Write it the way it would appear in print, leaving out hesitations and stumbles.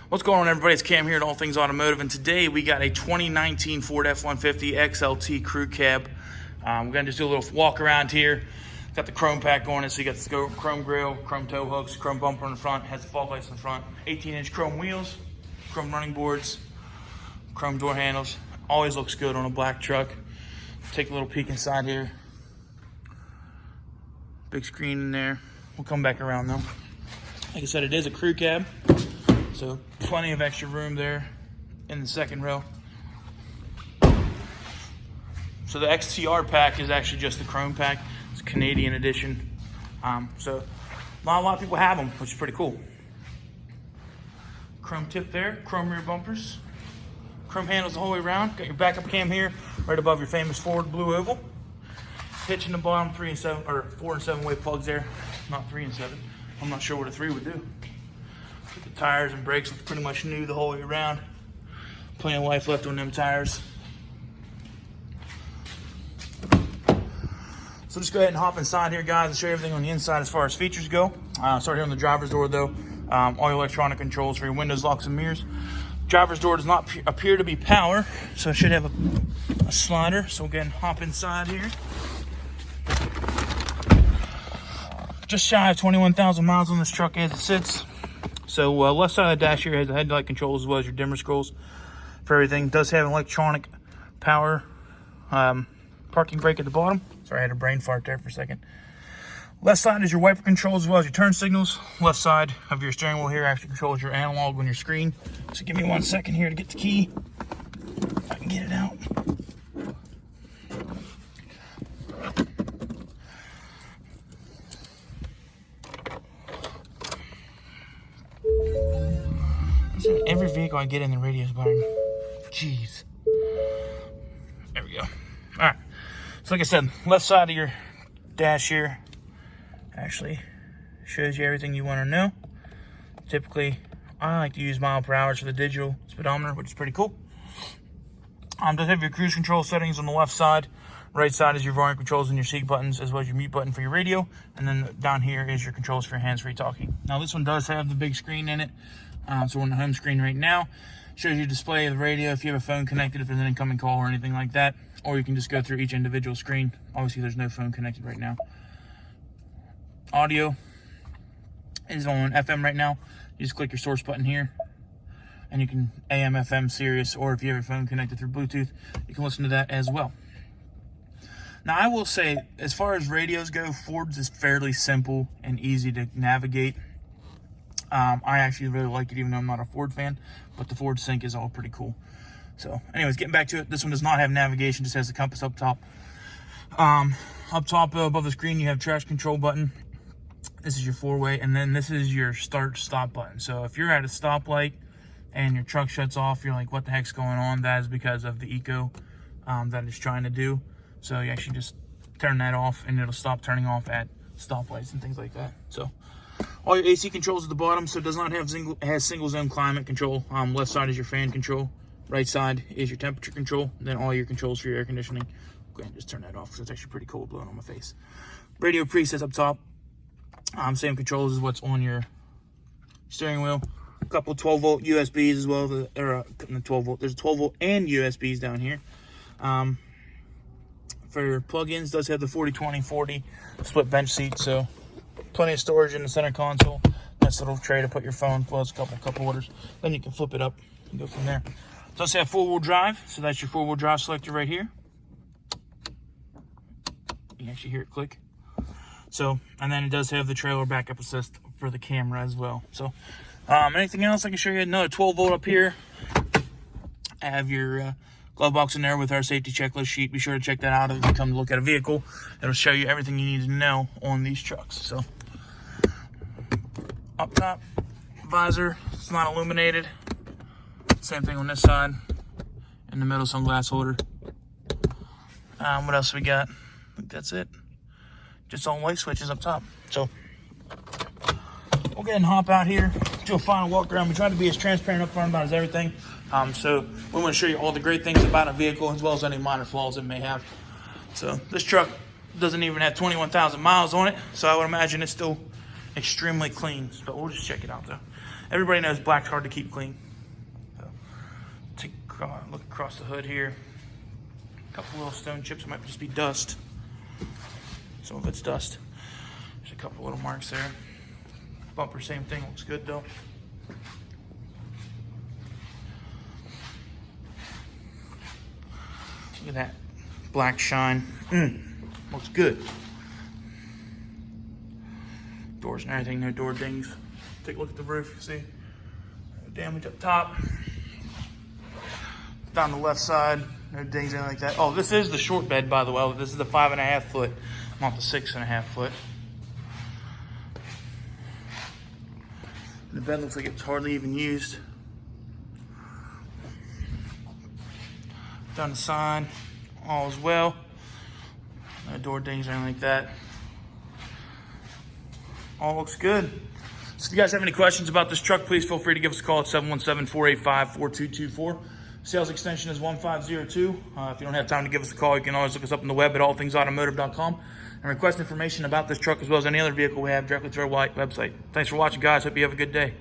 What's going on, everybody? It's Cam here at All Things Automotive, and today we got a 2019 Ford F-150 XLT crew cab. We're going to just do a little walk around here. Got the chrome pack on it, so you got the chrome grille, chrome tow hooks, chrome bumper in the front, has the fog lights in the front, 18-inch chrome wheels, chrome running boards, chrome door handles. Always looks good on a black truck. Take a little peek inside here. Big screen in there. We'll come back around though. Like I said, it is a crew cab, so plenty of extra room there in the second row. So the XTR pack is actually just the chrome pack. It's a Canadian edition. So not a lot of people have them, which is pretty cool. Chrome tip there, chrome rear bumpers, chrome handles the whole way around. Got your backup cam here, right above your famous Ford blue oval. Hitch in the bottom, 4 and 7 way plugs there, not 3 and 7. I'm not sure what a 3 would do. The tires and brakes look pretty much new the whole way around. Plenty of life left on them tires. So just go ahead and hop inside here, guys, and show you everything on the inside as far as features go. Start here on the driver's door, though. All your electronic controls for your windows, locks, and mirrors. Driver's door does not appear to be power, so it should have a slider. So we'll go ahead and hop inside here. Just shy of 21,000 miles on this truck as it sits. So left side of the dash here has the headlight controls as well as your dimmer scrolls for everything. It does have electronic power parking brake at the bottom. Sorry, I had a brain fart there for a second. Left side is your wiper controls as well as your turn signals. Left side of your steering wheel here actually controls your analog on your screen. So give me 1 second here to get the key. If I can get it out. Every vehicle I get in, the radio's blaring. Jeez. There we go. Alright. So like I said, left side of your dash here actually shows you everything you want to know. Typically, I like to use mile per hour for the digital speedometer, which is pretty cool. Does have your cruise control settings on the left side. Right side is your volume controls and your seat buttons, as well as your mute button for your radio. And then down here is your controls for hands-free talking. Now this one does have the big screen in it. So we're on the home screen right now. Shows you display of the radio if you have a phone connected, if there's an incoming call or anything like that. Or you can just go through each individual screen. Obviously there's no phone connected right now. Audio is on FM right now. You just click your source button here, and you can AM, FM, Sirius, or if you have your phone connected through Bluetooth, you can listen to that as well. Now I will say, as far as radios go, Ford's is fairly simple and easy to navigate. I actually really like it, even though I'm not a Ford fan, but the Ford Sync is all pretty cool. So anyways, getting back to it, this one does not have navigation, just has the compass up top. Up top above the screen, you have traction control button. This is your 4-way, and then this is your start-stop button. So if you're at a stoplight and your truck shuts off, you're like, what the heck's going on? That is because of the eco that it's trying to do. So you actually just turn that off, and it'll stop turning off at stoplights and things like that. So all your AC controls at the bottom, so it does not have single zone climate control. Left side is your fan control. Right side is your temperature control. Then all your controls for your air conditioning. Go ahead and just turn that off because it's actually pretty cold blowing on my face. Radio presets up top. Same controls as what's on your steering wheel. A couple 12-volt USBs as well. There's a 12-volt and USBs down here. For your plug-ins, does have the 40-20-40 split bench seat, so plenty of storage in the center console. Nice little tray to put your phone, plus a couple cup holders. Then you can flip it up and go from there. It does have 4-wheel drive, so that's your 4-wheel drive selector right here. You can actually hear it click. So, and then it does have the trailer backup assist for the camera as well. So, anything else I can show you? Another 12-volt up here. I have your glove box in there with our safety checklist sheet. Be sure to check that out if you come to look at a vehicle. It'll show you everything you need to know on these trucks. So, up top, visor, it's not illuminated. Same thing on this side. In the middle, sunglass holder. What else we got? I think that's it. Just all light switches up top. So we'll go ahead and hop out here, do a final walk around. We try to be as transparent up front about as everything. So we want to show you all the great things about a vehicle as well as any minor flaws it may have. So this truck doesn't even have 21,000 miles on it, so I would imagine it's still extremely clean, but we'll just check it out though. Everybody knows black's hard to keep clean. So, take a look across the hood here. A couple little stone chips, might just be dust. Some of it's dust. There's a couple little marks there. Bumper, same thing, looks good though. Look at that black shine. Looks good. Doors and everything, no door dings. Take a look at the roof, you see. No damage up top. Down the left side, no dings, anything like that. Oh, this is the short bed, by the way. This is the 5.5 foot, not the 6.5 foot. The bed looks like it's hardly even used. Down the side, all is well. No door dings or anything like that. All looks good. So if you guys have any questions about this truck, please feel free to give us a call at 717-485-4224. Sales extension is 1502. If you don't have time to give us a call, you can always look us up on the web at allthingsautomotive.com and request information about this truck as well as any other vehicle we have directly to our website. Thanks for watching, guys. Hope you have a good day.